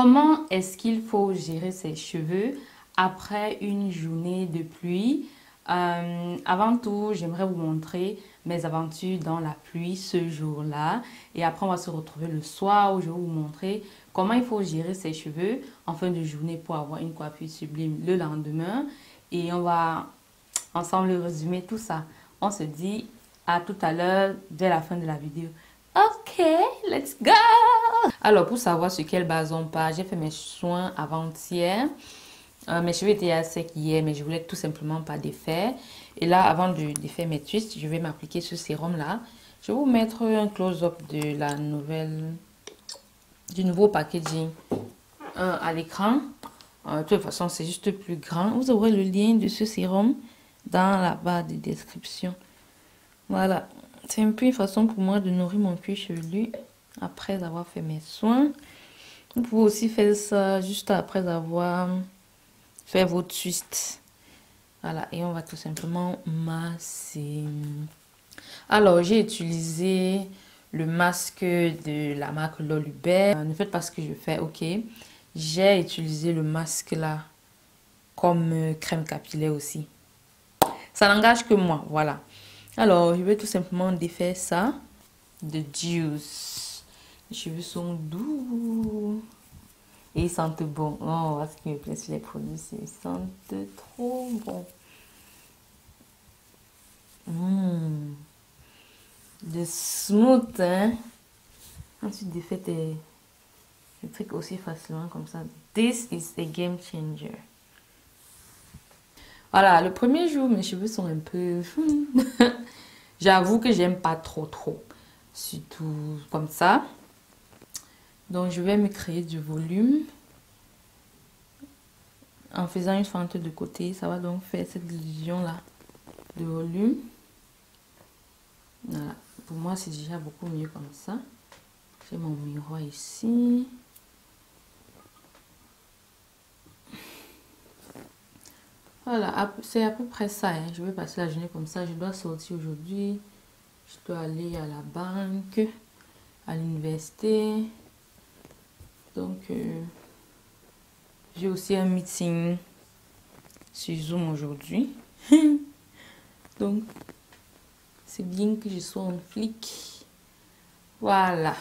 Comment est-ce qu'il faut gérer ses cheveux après une journée de pluie? Avant tout, j'aimerais vous montrer mes aventures dans la pluie ce jour-là. Et après, on va se retrouver le soir où je vais vous montrer comment il faut gérer ses cheveux en fin de journée pour avoir une coiffure sublime le lendemain. Et on va ensemble résumer tout ça. On se dit à tout à l'heure dès la fin de la vidéo. Ok, let's go! Alors, pour savoir sur quelle base on part, j'ai fait mes soins avant-hier. Mes cheveux étaient assez secs hier, mais je voulais tout simplement pas défaire. Et là, avant de défaire mes twists, je vais m'appliquer ce sérum-là. Je vais vous mettre un close-up de la du nouveau packaging à l'écran. De toute façon, c'est juste plus grand. Vous aurez le lien de ce sérum dans la barre de description. Voilà. C'est un peu une façon pour moi de nourrir mon cuir chevelu après avoir fait mes soins. Vous pouvez aussi faire ça juste après avoir fait vos twists. Voilà, et on va tout simplement masser. Alors, j'ai utilisé le masque de la marque Lolubert. Ne faites pas ce que je fais, ok. J'ai utilisé le masque là comme crème capillaire aussi. Ça n'engage que moi, voilà. Alors, je vais tout simplement défaire ça de Juice. Les cheveux sont doux. Et ils sentent bon. Oh, ce qui me plaît sur les produits, c'est qu'ils sentent trop bon. De smooth, hein. Ensuite, défais tes trucs aussi facilement comme ça. This is a game changer. Voilà, le premier jour, mes cheveux sont un peu... J'avoue que j'aime pas trop. Surtout comme ça. Donc, je vais me créer du volume. En faisant une fente de côté, ça va donc faire cette illusion-là de volume. Voilà. Pour moi, c'est déjà beaucoup mieux comme ça. J'ai mon miroir ici. Voilà, c'est à peu près ça. Hein. Je vais passer la journée comme ça. Je dois sortir aujourd'hui. Je dois aller à la banque, à l'université. Donc, j'ai aussi un meeting sur Zoom aujourd'hui. Donc, c'est bien que je sois en flic. Voilà.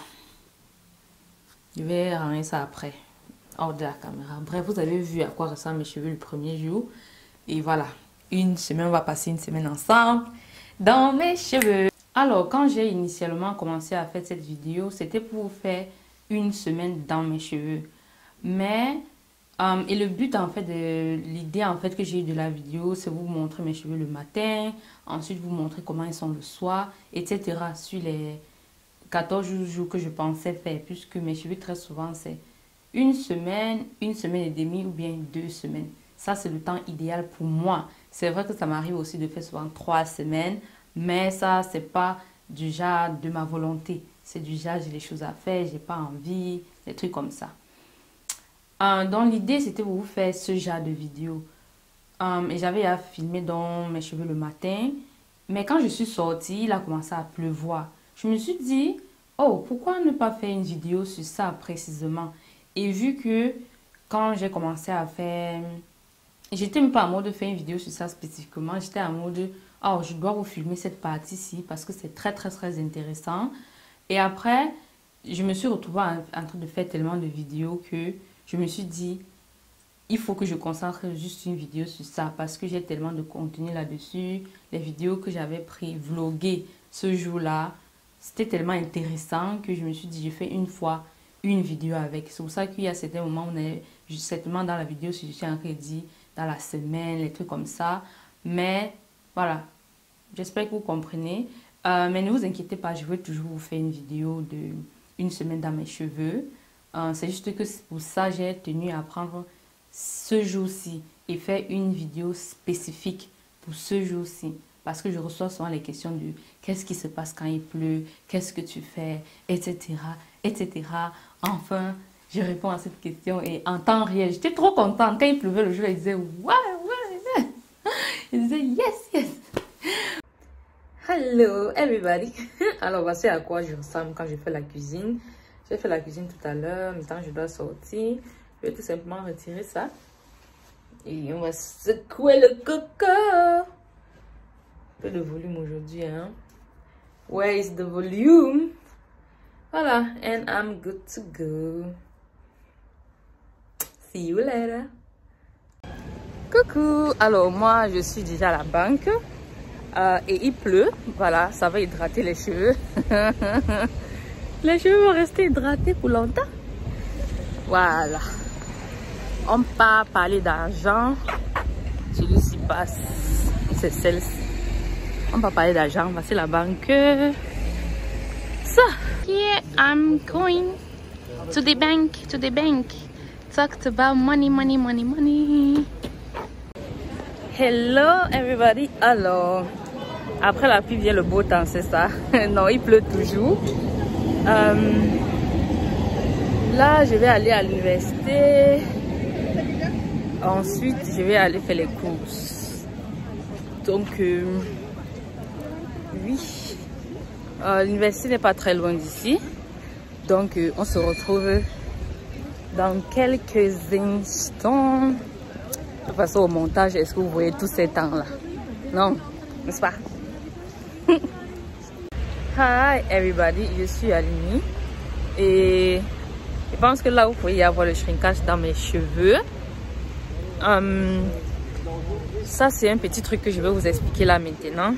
Je vais ranger ça après, hors de la caméra. Bref, vous avez vu à quoi ressemblent mes cheveux le premier jour. Et voilà, une semaine, on va passer une semaine ensemble dans mes cheveux. Alors, quand j'ai initialement commencé à faire cette vidéo, c'était pour faire une semaine dans mes cheveux. Mais, et le but en fait, l'idée en fait que j'ai eu de la vidéo, c'est vous montrer mes cheveux le matin, ensuite vous montrer comment ils sont le soir, etc. Sur les 14 jours que je pensais faire, puisque mes cheveux très souvent c'est une semaine et demie ou bien 2 semaines. Ça, c'est le temps idéal pour moi. C'est vrai que ça m'arrive aussi de faire souvent 3 semaines, mais ça, c'est pas du genre de ma volonté. C'est du genre, j'ai des choses à faire, j'ai pas envie, des trucs comme ça. Donc, l'idée, c'était pour vous faire ce genre de vidéo. Et j'avais à filmer dans mes cheveux le matin. Mais quand je suis sortie, il a commencé à pleuvoir. Je me suis dit, oh, pourquoi ne pas faire une vidéo sur ça précisément? Et vu que quand j'ai commencé à faire... J'étais même pas en mode de faire une vidéo sur ça spécifiquement. J'étais en mode, oh, je dois vous filmer cette partie-ci parce que c'est très intéressant. Et après, je me suis retrouvée en train de faire tellement de vidéos que je me suis dit, il faut que je concentre juste une vidéo sur ça parce que j'ai tellement de contenu là-dessus. Les vidéos que j'avais pris, vloguées ce jour-là, c'était tellement intéressant que je me suis dit, je fais une fois une vidéo avec. C'est pour ça qu'il y a certains moments où on est certainement dans la vidéo, si je suis en crédit, dans la semaine, les trucs comme ça. Mais voilà, j'espère que vous comprenez. Mais ne vous inquiétez pas, je vais toujours vous faire une vidéo de une semaine dans mes cheveux. C'est juste que pour ça, j'ai tenu à prendre ce jour-ci et faire une vidéo spécifique pour ce jour-ci. Parce que je reçois souvent les questions de qu'est-ce qui se passe quand il pleut, qu'est-ce que tu fais, etc., etc. Enfin, je réponds à cette question et en temps réel, j'étais trop contente. Quand il pleuvait le jour, il disait ouais. Il disait yes. Hello everybody. Alors voici à quoi je ressemble quand je fais la cuisine. J'ai fait la cuisine tout à l'heure. Maintenant, je dois sortir. Je vais tout simplement retirer ça. Et on va secouer le coco. Un peu de volume aujourd'hui, hein. Where is the volume? Voilà. And I'm good to go. See you later. Coucou. Alors, moi, je suis déjà à la banque. Et il pleut. Voilà, ça va hydrater les cheveux. Les cheveux vont rester hydratés pour longtemps. Voilà. On part parler d'argent. Celui-ci passe. C'est celle-ci. On va parler d'argent. Voici la banque. So, here I'm going to the bank. To the bank. Talked about money, money, money, money. Hello everybody. Alors, après la pluie vient le beau temps, c'est ça? Non, il pleut toujours. Là, je vais aller à l'université. Ensuite, je vais aller faire les courses. Donc, oui. L'université n'est pas très loin d'ici. Donc, on se retrouve dans quelques instants. De toute façon, au montage, est-ce que vous voyez tous ces temps-là? Non, n'est-ce pas? Hi everybody, je suis Alini. Et je pense que là, vous pouvez y avoir le shrinkage dans mes cheveux. Ça, c'est un petit truc que je vais vous expliquer là maintenant.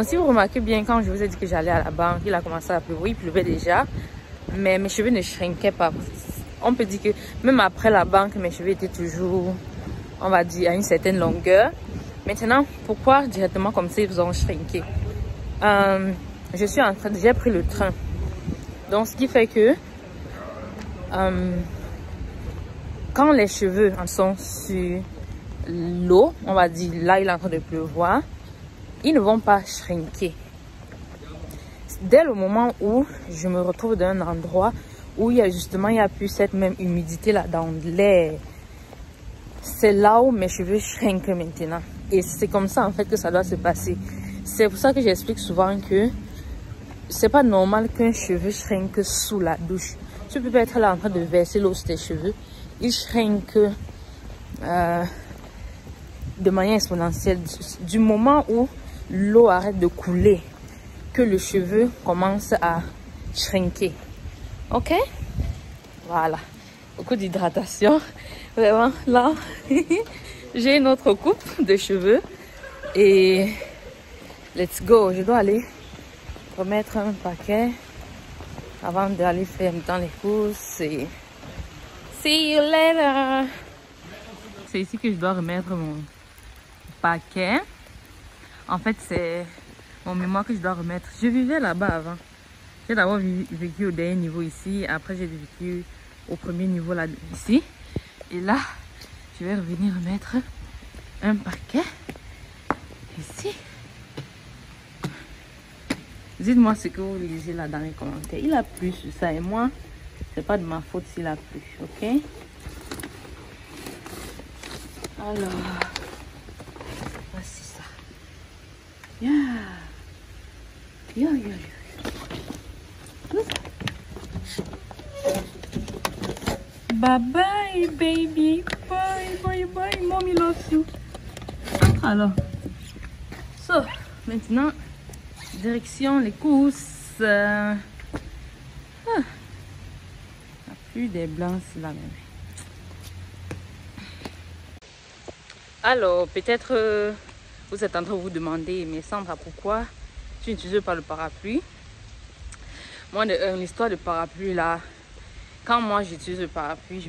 Si vous remarquez bien, quand je vous ai dit que j'allais à la banque, il a commencé à pleuvoir. Il pleuvait déjà, mais mes cheveux ne shrinkaient pas. On peut dire que même après la banque, mes cheveux étaient toujours, on va dire, à une certaine longueur. Maintenant, pourquoi directement comme ça, ils ont shrinké? Je suis en train, j'ai pris le train. Donc, ce qui fait que quand les cheveux sont sur l'eau, on va dire, là, il est en train de pleuvoir, ils ne vont pas shrinker. Dès le moment où je me retrouve dans un endroit où il y a plus cette même humidité là dans l'air, c'est là où mes cheveux shrinkent maintenant. Et c'est comme ça en fait que ça doit se passer. C'est pour ça que j'explique souvent que c'est pas normal qu'un cheveu shrinque sous la douche. Tu peux être là en train de verser l'eau sur tes cheveux, ils shrinkent de manière exponentielle. Du moment où l'eau arrête de couler, que le cheveu commence à shrinker. Ok? Voilà. Beaucoup d'hydratation. Vraiment, là, j'ai une autre coupe de cheveux. Et let's go. Je dois aller remettre un paquet avant d'aller faire dans les courses. Et see you later. C'est ici que je dois remettre mon paquet. En fait, c'est mon mémoire que je dois remettre. Je vivais là-bas avant. J'ai d'abord vécu au dernier niveau ici. Après, j'ai vécu au premier niveau là ici. Et là, je vais revenir remettre un paquet ici. Dites-moi ce que vous lisez là dans les commentaires. Il a plu sur ça et moi, c'est pas de ma faute s'il a plu, ok? Alors, voici ça. Yeah. Yeah, yeah, yeah. Bye bye, baby. Bye, bye, bye. Mommy loves you. Alors, so, maintenant, direction les courses. Plus des blancs, c'est la même. Alors, peut-être vous êtes en train de vous demander, mais Sandra, pourquoi tu n'utilises pas le parapluie? Moi, l'histoire de parapluie là, quand moi j'utilise le parapluie,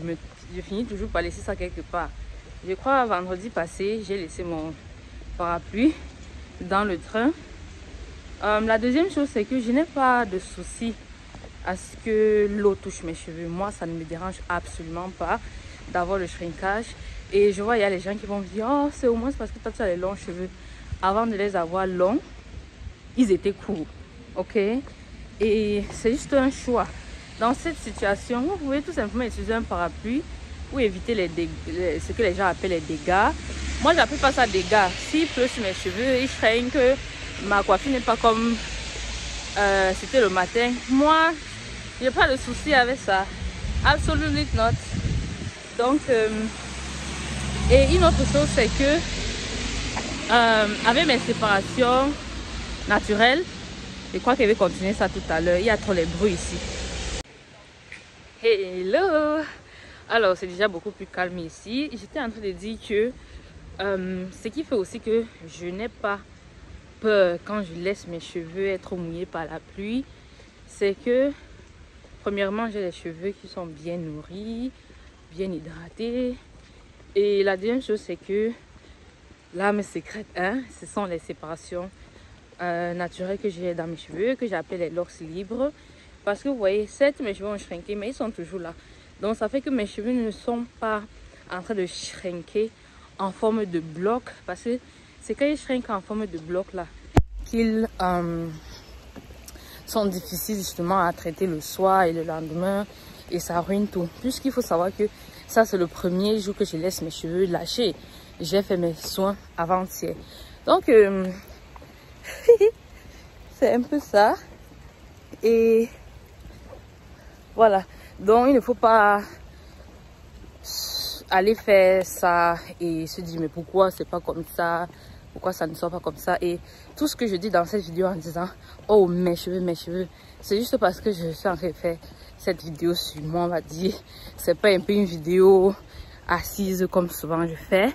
je finis toujours par laisser ça quelque part. Je crois vendredi passé, j'ai laissé mon parapluie dans le train. La deuxième chose, c'est que je n'ai pas de souci à ce que l'eau touche mes cheveux. Moi, ça ne me dérange absolument pas d'avoir le shrinkage. Et je vois, il y a les gens qui vont me dire, oh, c'est au moins parce que toi, tu as les longs cheveux. Avant de les avoir longs, ils étaient courts. Ok? Et c'est juste un choix. Dans cette situation, vous pouvez tout simplement utiliser un parapluie pour éviter ce que les gens appellent les dégâts. Moi, je n'appelle pas ça dégâts. S'il pleut sur mes cheveux, il craint que ma coiffure n'est pas comme c'était le matin. Moi, J'ai pas de souci avec ça. Absolutely not. Donc, et une autre chose, c'est que avec mes séparations naturelles, je crois que je vais continuer ça tout à l'heure. Il y a trop les bruits ici. Hello! Alors, c'est déjà beaucoup plus calme ici. J'étais en train de dire que ce qui fait aussi que je n'ai pas peur quand je laisse mes cheveux être mouillés par la pluie, c'est que premièrement, j'ai les cheveux qui sont bien nourris, bien hydratés. Et la deuxième chose, c'est que l'âme secrète, ce sont les séparations naturelles que j'ai dans mes cheveux, que j'appelle les locks libres. Parce que vous voyez, certes, mes cheveux ont shrinké, mais ils sont toujours là. Donc, ça fait que mes cheveux ne sont pas en train de shrinker en forme de bloc. Parce que c'est quand ils shrinkent en forme de bloc là qu'ils sont difficiles justement à traiter le soir et le lendemain. Et ça ruine tout. Puisqu'il faut savoir que ça, c'est le premier jour que je laisse mes cheveux lâcher. J'ai fait mes soins avant-hier. Donc, c'est un peu ça. Et voilà. Donc, il ne faut pas aller faire ça et se dire mais pourquoi c'est pas comme ça, pourquoi ça ne sort pas comme ça. Et tout ce que je dis dans cette vidéo en disant oh mes cheveux, c'est juste parce que je suis en train de faire cette vidéo sur moi, on va dire. C'est pas un peu une vidéo assise comme souvent je fais,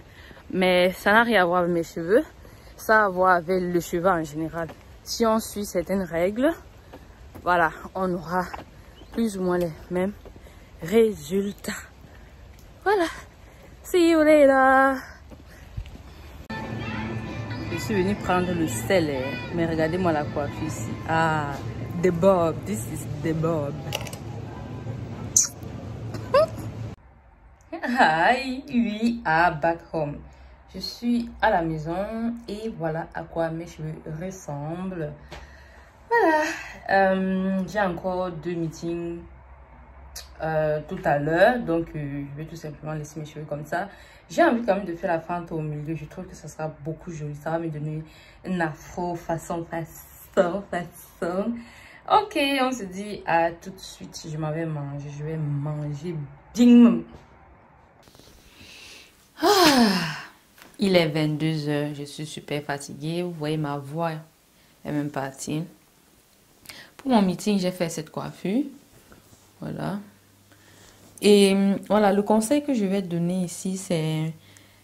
mais ça n'a rien à voir avec mes cheveux, ça a à voir avec le cheveu en général. Si on suit certaines règles, voilà, on aura plus ou moins les mêmes résultats. Voilà. See you later. Je suis venue prendre le sel, mais regardez-moi la coiffure ici. Ah, the bob. This is the bob. Hi, we are back home. Je suis à la maison et voilà à quoi mes cheveux ressemblent. Voilà. J'ai encore 2 meetings tout à l'heure, donc je vais tout simplement laisser mes cheveux comme ça. J'ai envie quand même de faire la fente au milieu. Je trouve que ça sera beaucoup joli, ça va me donner une afro façon. Ok, on se dit à tout de suite. Je m'en vais manger, je vais manger bien. Il est 22 h, je suis super fatiguée. Vous voyez, ma voix est même partie. Pour mon meeting, j'ai fait cette coiffure. Voilà. Et voilà, le conseil que je vais te donner ici, c'est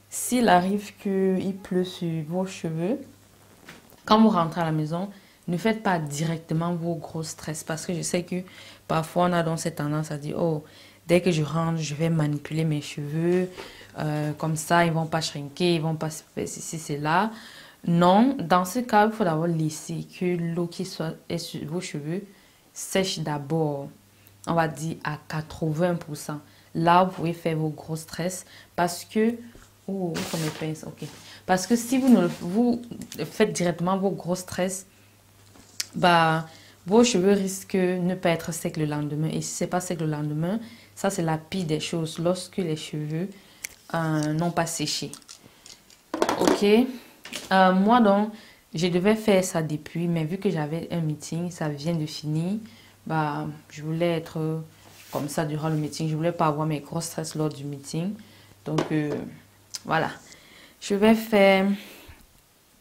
s'il arrive qu'il pleut sur vos cheveux, quand vous rentrez à la maison, ne faites pas directement vos grosses tresses. Parce que je sais que parfois, on a donc cette tendance à dire, oh, dès que je rentre, je vais manipuler mes cheveux. Comme ça, ils ne vont pas shrinker, ils ne vont pas faire ceci, c'est là. Non, dans ce cas, il faut d'abord laisser que l'eau qui est sur vos cheveux sèche d'abord. On va dire à 80%. Là, vous pouvez faire vos grosses tresses parce que... Oh, où sont mes pinces? Ok. Parce que si vous faites directement vos grosses tresses, bah, vos cheveux risquent de ne pas être secs le lendemain. Et si ce n'est pas sec le lendemain, ça c'est la pire des choses lorsque les cheveux n'ont pas séché. Ok. Moi donc, je devais faire ça depuis, mais vu que j'avais un meeting, ça vient de finir. Bah, je voulais être comme ça durant le meeting. Je voulais pas avoir mes grosses stress lors du meeting. Donc, voilà. Je vais faire...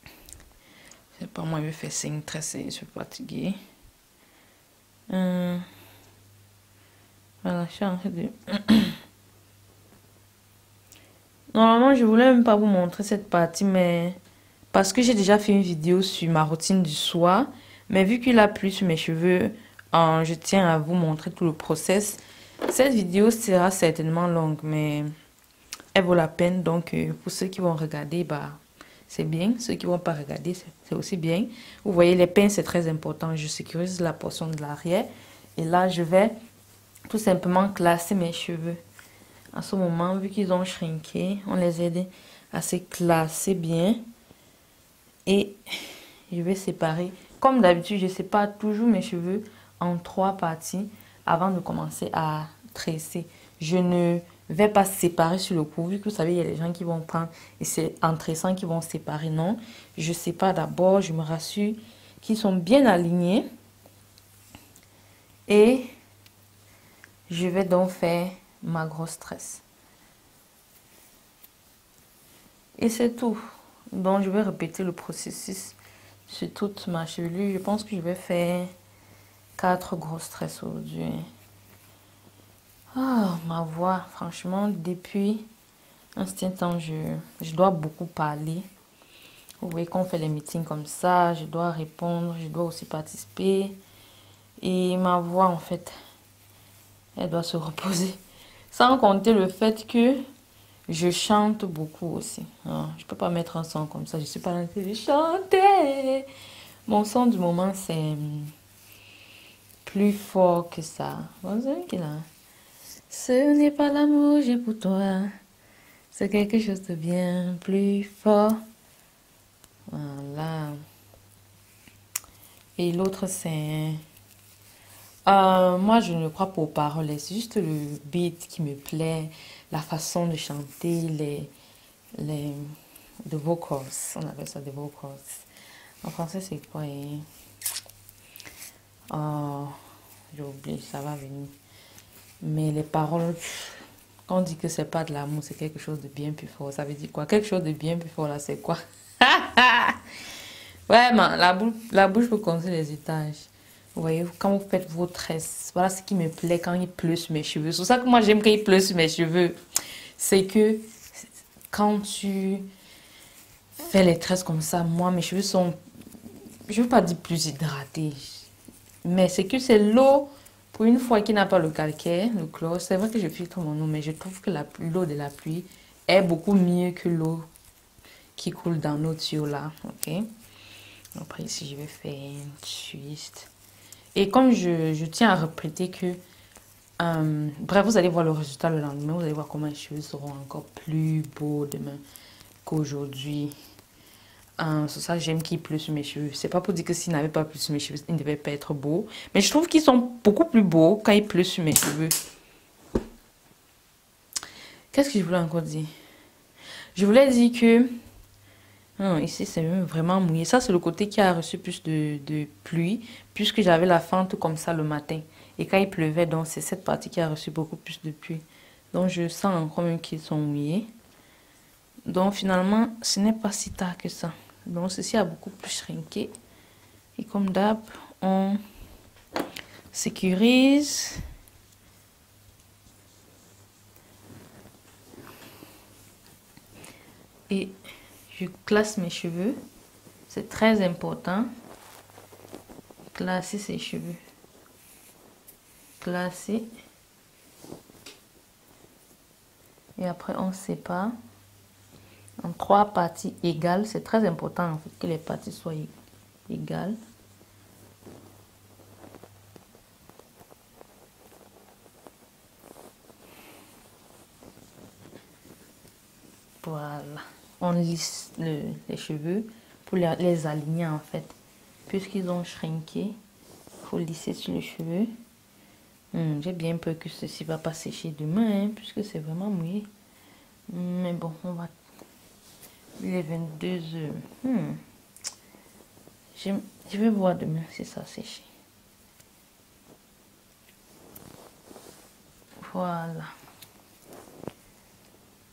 Je sais pas, moi, je vais faire 5 tresses. Je suis fatiguée. Voilà, je suis en train de... Normalement, je voulais même pas vous montrer cette partie, mais... Parce que j'ai déjà fait une vidéo sur ma routine du soir. Mais vu qu'il a plu sur mes cheveux... je tiens à vous montrer tout le process. Cette vidéo sera certainement longue, mais elle vaut la peine. Donc, pour ceux qui vont regarder, bah, c'est bien. Ceux qui ne vont pas regarder, c'est aussi bien. Vous voyez, les pinces, c'est très important. Je sécurise la portion de l'arrière. Et là, je vais tout simplement classer mes cheveux. En ce moment, vu qu'ils ont shrinké, on les aide à se classer bien. Et je vais séparer. Comme d'habitude, je sépare toujours mes cheveux en 3 parties avant de commencer à tresser. Je ne vais pas séparer sur le cou, vu que vous savez, il y a des gens qui vont prendre et c'est en tressant qu'ils vont séparer. Non, je sépare d'abord, je me rassure qu'ils sont bien alignés. Et Je vais donc faire ma grosse tresse. Et c'est tout. Donc, je vais répéter le processus sur toute ma chevelure. Je pense que je vais faire 4 grosses tresses aujourd'hui. Ah, ma voix, franchement, depuis un certain temps, je dois beaucoup parler. Vous voyez qu'on fait les meetings comme ça, je dois répondre, je dois aussi participer. Et ma voix, en fait, elle doit se reposer. Sans compter le fait que je chante beaucoup aussi. Alors, je peux pas mettre un son comme ça, je suis pas en train de chanter. Mon son du moment, c'est plus fort que ça. Vous savez qu'il a. Ce n'est pas l'amour que j'ai pour toi, c'est quelque chose de bien plus fort. Voilà. Et l'autre, c'est... moi, je ne crois pas aux paroles, c'est juste le beat qui me plaît, la façon de chanter, les vocals. On appelle ça des vocals. En français, c'est quoi? Oh, j'ai oublié, ça va venir. Mais les paroles, quand on dit que c'est pas de l'amour, c'est quelque chose de bien plus fort. Ça veut dire quoi? Quelque chose de bien plus fort, là, c'est quoi? Vraiment, la bouche peut construire les étages. Vous voyez, quand vous faites vos tresses, voilà ce qui me plaît quand il pleut sur mes cheveux. C'est pour ça que moi, j'aime quand il pleut sur mes cheveux. C'est que quand tu fais les tresses comme ça, moi, mes cheveux sont, je ne veux pas dire plus hydratés, mais c'est que c'est l'eau, pour une fois qui n'a pas le calcaire, le chlore. C'est vrai que je filtre mon eau, mais je trouve que l'eau de la pluie est beaucoup mieux que l'eau qui coule dans notre tuyau là, ok? Après ici, je vais faire une twist. Et comme je tiens à répéter que, bref, vous allez voir le résultat le lendemain, vous allez voir comment les cheveux seront encore plus beaux demain qu'aujourd'hui. C'est ça que j'aime qu'il pleut sur mes cheveux. C'est pas pour dire que s'il n'avait pas plu sur mes cheveux, ils ne devaient pas être beaux. Mais je trouve qu'ils sont beaucoup plus beaux quand il pleut sur mes cheveux. Qu'est-ce que je voulais encore dire? Je voulais dire que... Non, ici, c'est vraiment mouillé. Ça, c'est le côté qui a reçu plus de pluie, puisque j'avais la fente comme ça le matin. Et quand il pleuvait, donc c'est cette partie qui a reçu beaucoup plus de pluie. Donc, je sens encore même qu'ils sont mouillés. Donc, finalement, ce n'est pas si tard que ça. Donc, ceci a beaucoup plus shrinké. Et comme d'hab, on sécurise. Et je classe mes cheveux. C'est très important. Classer ses cheveux. Classer. Et après, on sépare en 3 parties égales. C'est très important en fait que les parties soient égales. Voilà. On lisse les cheveux pour les aligner en fait. Puisqu'ils ont shrinké, il faut lisser sur les cheveux. J'ai bien peur que ceci va pas sécher demain, hein, puisque c'est vraiment mouillé. Mais bon, on va... Il est 22 heures. Je vais voir demain si ça séché. Voilà.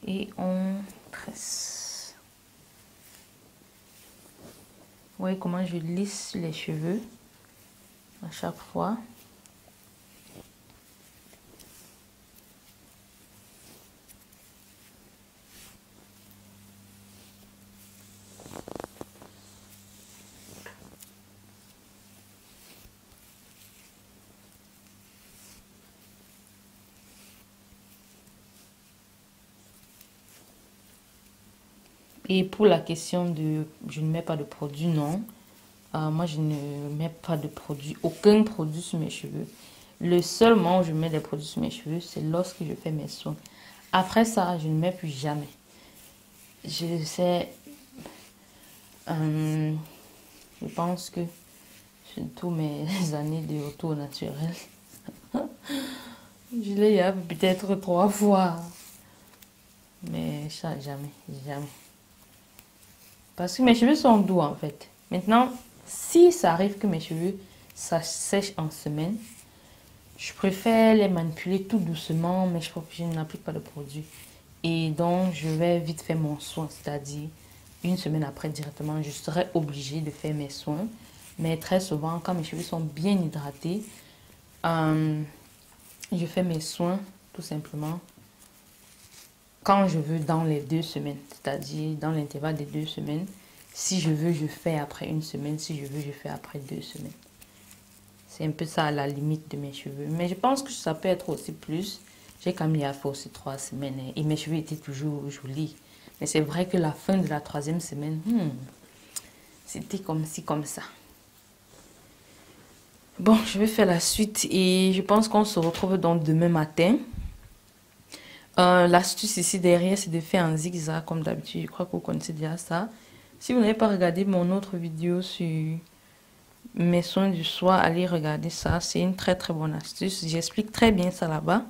Et on tresse. Vous voyez comment je lisse les cheveux à chaque fois. Et pour la question de je ne mets pas de produit, non. Moi, je ne mets pas de produit, aucun produit sur mes cheveux. Le seul moment où je mets des produits sur mes cheveux, c'est lorsque je fais mes soins. Après ça, je ne mets plus jamais. Je sais, je pense que surtout mes années de retour naturel, je l'ai eu peut-être 3 fois. Mais ça, jamais, jamais. Parce que mes cheveux sont doux en fait. Maintenant, si ça arrive que mes cheveux ça sèche en semaine, Je préfère les manipuler tout doucement, mais je n'applique pas de produit. Et donc, je vais vite faire mon soin, c'est-à-dire une semaine après directement, je serai obligée de faire mes soins. Mais très souvent, quand mes cheveux sont bien hydratés, je fais mes soins tout simplement quand je veux dans les 2 semaines, c'est-à-dire dans l'intervalle des 2 semaines. Si je veux, je fais après une semaine. Si je veux, je fais après 2 semaines. C'est un peu ça à la limite de mes cheveux. Mais je pense que ça peut être aussi plus. J'ai quand même fait aussi 3 semaines et mes cheveux étaient toujours jolis. Mais c'est vrai que la fin de la 3e semaine, c'était comme ci, comme ça. Bon, je vais faire la suite et je pense qu'on se retrouve donc demain matin. L'astuce ici derrière, c'est de faire un zigzag comme d'habitude. Je crois que vous connaissez déjà ça. Si vous n'avez pas regardé mon autre vidéo sur mes soins du soir, allez regarder ça. C'est une très très bonne astuce. J'explique très bien ça là-bas.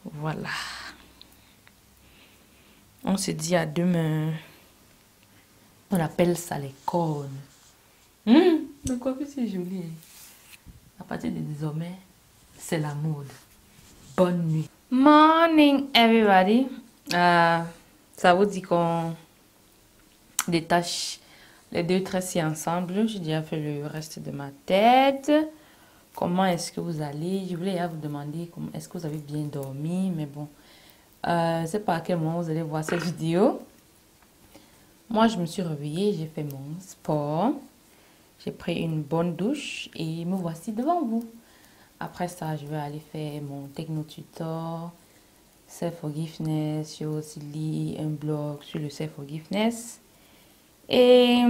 Voilà. On se dit à demain. On appelle ça les cornes. De quoi que c'est joli. À partir de désormais, c'est la mode. Bonne nuit. Morning everybody. Ça vous dit qu'on détache les 2 traits ensemble. J'ai déjà fait le reste de ma tête. Comment est-ce que vous allez? Je voulais vous demander comment est-ce que vous avez bien dormi, mais bon, je ne sais pas à quel moment vous allez voir cette vidéo. Moi, je me suis réveillée, j'ai fait mon sport, j'ai pris une bonne douche et me voici devant vous. Après ça, je vais aller faire mon techno-tutor, self-forgiveness. J'ai aussi lu un blog sur le self-forgiveness. Et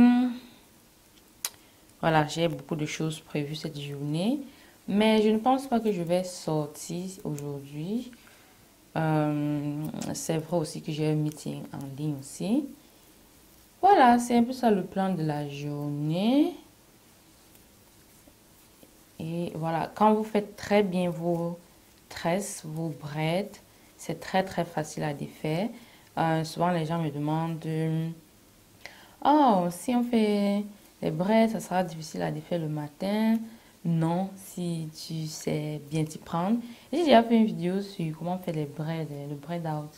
voilà, j'ai beaucoup de choses prévues cette journée. Mais je ne pense pas que je vais sortir aujourd'hui. C'est vrai aussi que j'ai un meeting en ligne aussi. Voilà, c'est un peu ça le plan de la journée. Et voilà, quand vous faites très bien vos tresses, vos braids, c'est très très facile à défaire. Souvent les gens me demandent, oh, si on fait les braids, ça sera difficile à défaire le matin. Non, si tu sais bien t'y prendre. J'ai déjà fait une vidéo sur comment faire les braids, le braid out.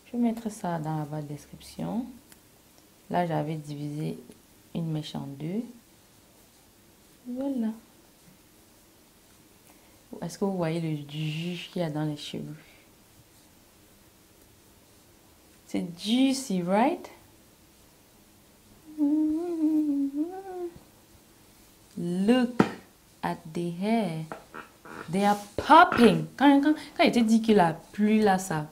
Je vais mettre ça dans la barre de description. Là, j'avais divisé une mèche en 2. Voilà. Est-ce que vous voyez le jus qu'il y a dans les cheveux? C'est juicy, right? Look at the hair. They are popping. Quand il te dit qu'il a plu là, ça.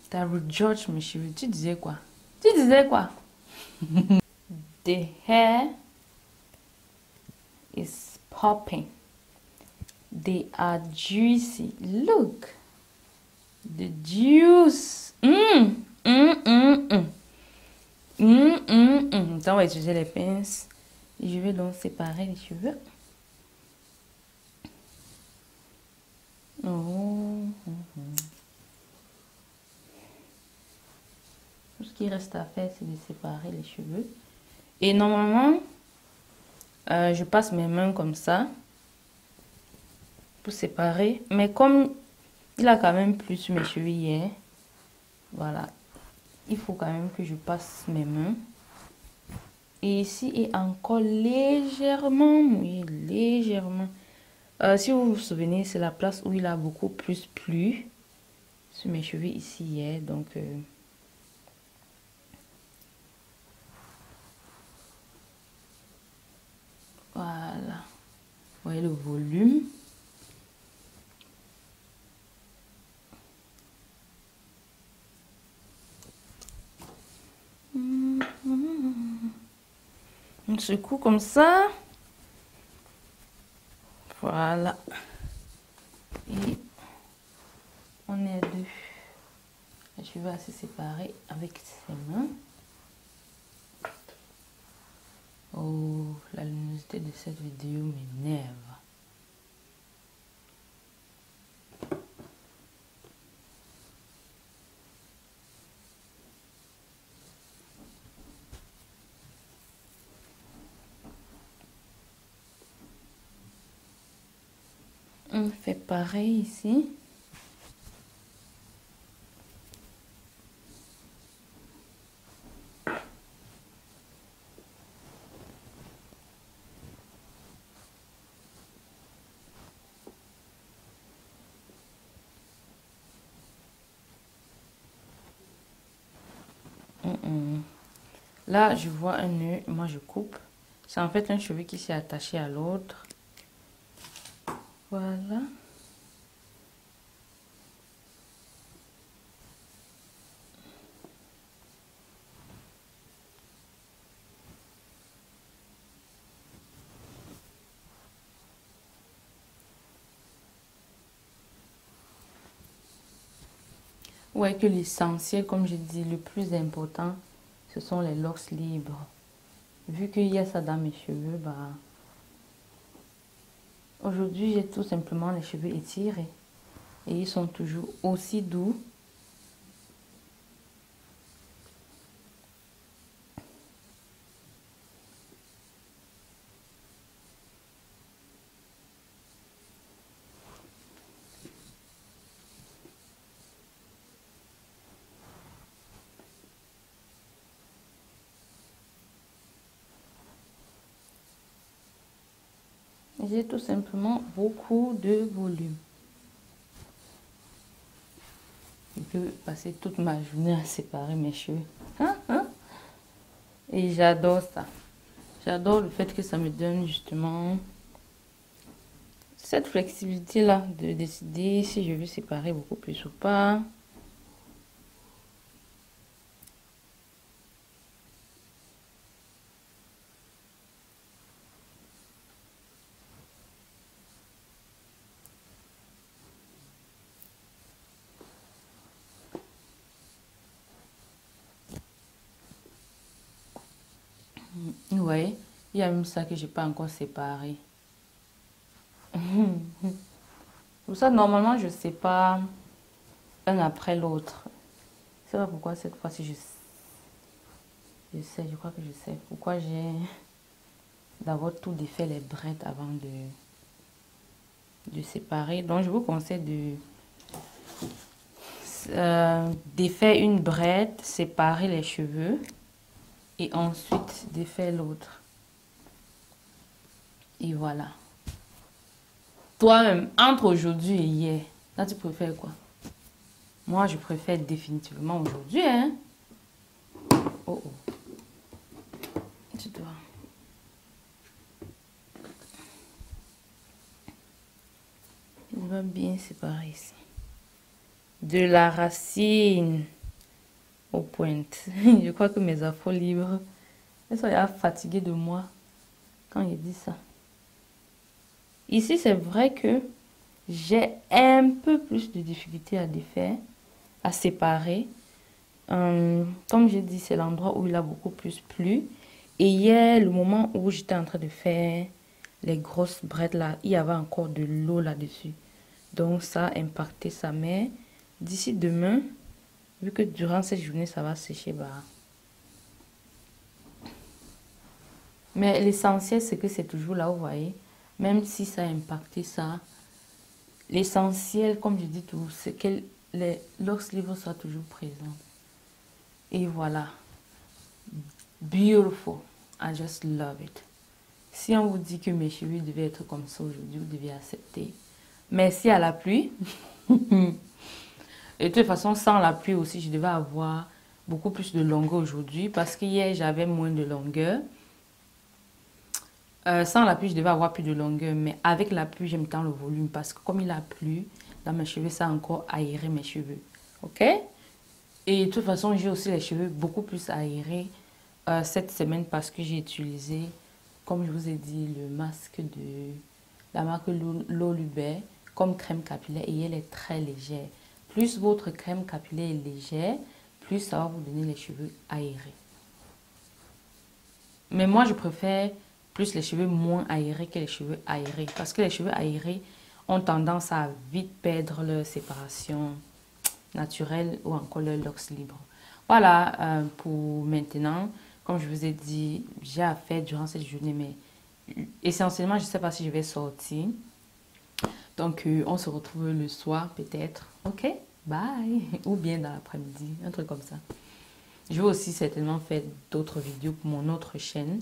T'as rejudge mes cheveux. Tu disais quoi? Tu disais quoi? The hair is popping. They are juicy. Look. The juice. Donc, on va utiliser les pinces. Je vais donc séparer les cheveux. Tout ce qui reste à faire, c'est de séparer les cheveux. Et normalement, je passe mes mains comme ça pour séparer. Mais comme il a quand même plu sur mes cheveux hier, voilà, il faut quand même que je passe mes mains. Et ici est encore légèrement mouillé, légèrement. Si vous vous souvenez, c'est la place où il a beaucoup plus plu sur mes cheveux ici hier. Donc, voilà. Vous voyez le volume. On secoue comme ça. Voilà. Et on est à 2. Les cheveux assez séparés avec ses mains. Oh, la luminosité de cette vidéo m'énerve. On fait pareil ici. Là, je vois un nœud, moi je coupe. C'est en fait un cheveu qui s'est attaché à l'autre. Voilà. Ouais, que l'essentiel, comme je dis, le plus important, ce sont les locks libres. Vu qu'il y a ça dans mes cheveux, bah... Aujourd'hui, j'ai tout simplement les cheveux étirés. Et ils sont toujours aussi doux. J'ai tout simplement beaucoup de volume. Je peux passer toute ma journée à séparer mes cheveux. Et j'adore ça. J'adore le fait que ça me donne justement cette flexibilité-là de décider si je veux séparer beaucoup plus ou pas. Ouais, il y a même ça que j'ai pas encore séparé. Pour ça, normalement, je sépare un après l'autre. Je sais pas pourquoi cette fois-ci, je sais, je crois que je sais. Pourquoi j'ai d'abord tout défait les brettes avant de séparer. Donc, je vous conseille de défaire une brette, séparer les cheveux et ensuite défaire l'autre. Et voilà. Toi-même, entre aujourd'hui et hier, là, tu préfères quoi? Moi, je préfère définitivement aujourd'hui, hein? Oh, oh. Tu dois. Il va bien séparer ici. De la racine aux pointes. Je crois que mes afros libres, elles sont fatiguées de moi quand il dit ça. Ici, c'est vrai que j'ai un peu plus de difficulté à défaire, à séparer. Comme j'ai dit, c'est l'endroit où il a beaucoup plus plu. Et hier, le moment où j'étais en train de faire les grosses brettes là, il y avait encore de l'eau là-dessus. Donc ça a impacté ça. Mais d'ici demain, vu que durant cette journée, ça va sécher, bah. Mais l'essentiel, c'est que c'est toujours là, vous voyez. Même si ça a impacté ça, l'essentiel, comme je dis toujours, c'est que les locks libres soient toujours présents. Et voilà. Beautiful. I just love it. Si on vous dit que mes cheveux devaient être comme ça aujourd'hui, vous devez accepter. Merci à la pluie. Et de toute façon, sans la pluie aussi, je devais avoir beaucoup plus de longueur aujourd'hui. Parce qu'hier, j'avais moins de longueur. Sans la pluie, je devais avoir plus de longueur. Mais avec la pluie, j'aime tant le volume. Parce que comme il a plu dans mes cheveux, ça a encore aéré mes cheveux. Ok? Et de toute façon, j'ai aussi les cheveux beaucoup plus aérés cette semaine. Parce que j'ai utilisé, comme je vous ai dit, le masque de la marque Lolubert comme crème capillaire. Et elle est très légère. Plus votre crème capillaire est légère, plus ça va vous donner les cheveux aérés. Mais moi, je préfère plus les cheveux moins aérés que les cheveux aérés. Parce que les cheveux aérés ont tendance à vite perdre leur séparation naturelle ou encore leur locks libre. Voilà pour maintenant. Comme je vous ai dit, j'ai à faire durant cette journée. Mais essentiellement, je ne sais pas si je vais sortir. Donc, on se retrouve le soir peut-être. Ok, bye. Ou bien dans l'après-midi, un truc comme ça. Je vais aussi certainement faire d'autres vidéos pour mon autre chaîne.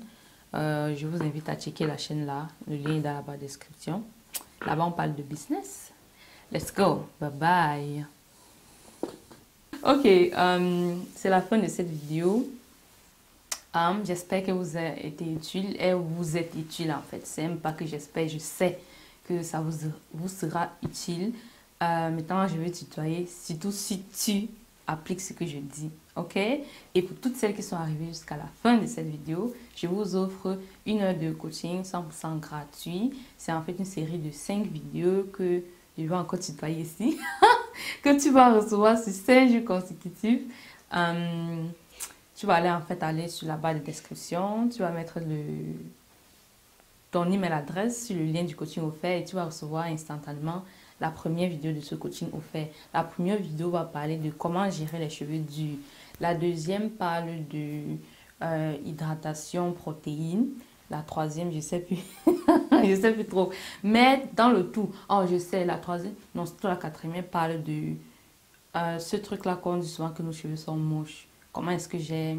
Je vous invite à checker la chaîne là. Le lien est dans la barre de description. Là-bas, on parle de business. Let's go. Bye bye. Ok, c'est la fin de cette vidéo. J'espère que vous a été utile et vous êtes utile en fait. C'est même pas que j'espère, je sais que ça vous sera utile. Maintenant, je vais tutoyer, surtout si tu appliques ce que je dis, ok? Et pour toutes celles qui sont arrivées jusqu'à la fin de cette vidéo, je vous offre 1 heure de coaching 100% gratuit. C'est en fait une série de 5 vidéos que je vais encore tutoyer ici, que tu vas recevoir sur 5 jours consécutifs. Tu vas aller sur la barre de description, tu vas mettre ton email adresse sur le lien du coaching offert et tu vas recevoir instantanément la première vidéo de ce coaching offert. La première vidéo va parler de comment gérer les cheveux durs. La deuxième parle de hydratation, protéines. La troisième, je sais plus, je sais plus trop. Mais dans le tout, oh je sais, la troisième, non, c'est la quatrième parle de ce truc-là qu'on dit souvent que nos cheveux sont moches. Comment est-ce que j'ai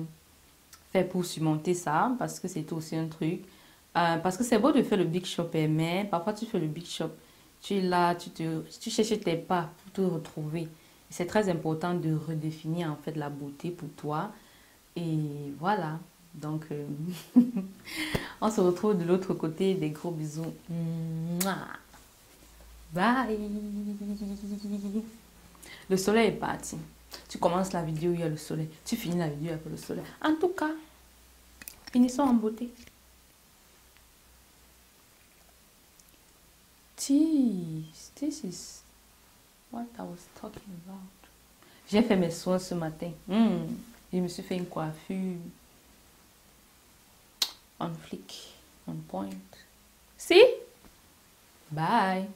fait pour surmonter ça? Parce que c'est aussi un truc. Parce que c'est beau de faire le big shop, mais parfois tu fais le big shop. Tu es là, tu cherches tes pas pour te retrouver. C'est très important de redéfinir en fait la beauté pour toi. Et voilà. Donc, on se retrouve de l'autre côté. Des gros bisous. Mouah. Bye. Le soleil est parti. Tu commences la vidéo, il y a le soleil. Tu finis la vidéo avec le soleil. En tout cas, finissons en beauté. This is what I was talking about. J'ai fait mes soins ce matin. Je me suis fait une coiffure on flick, on point. See? Bye.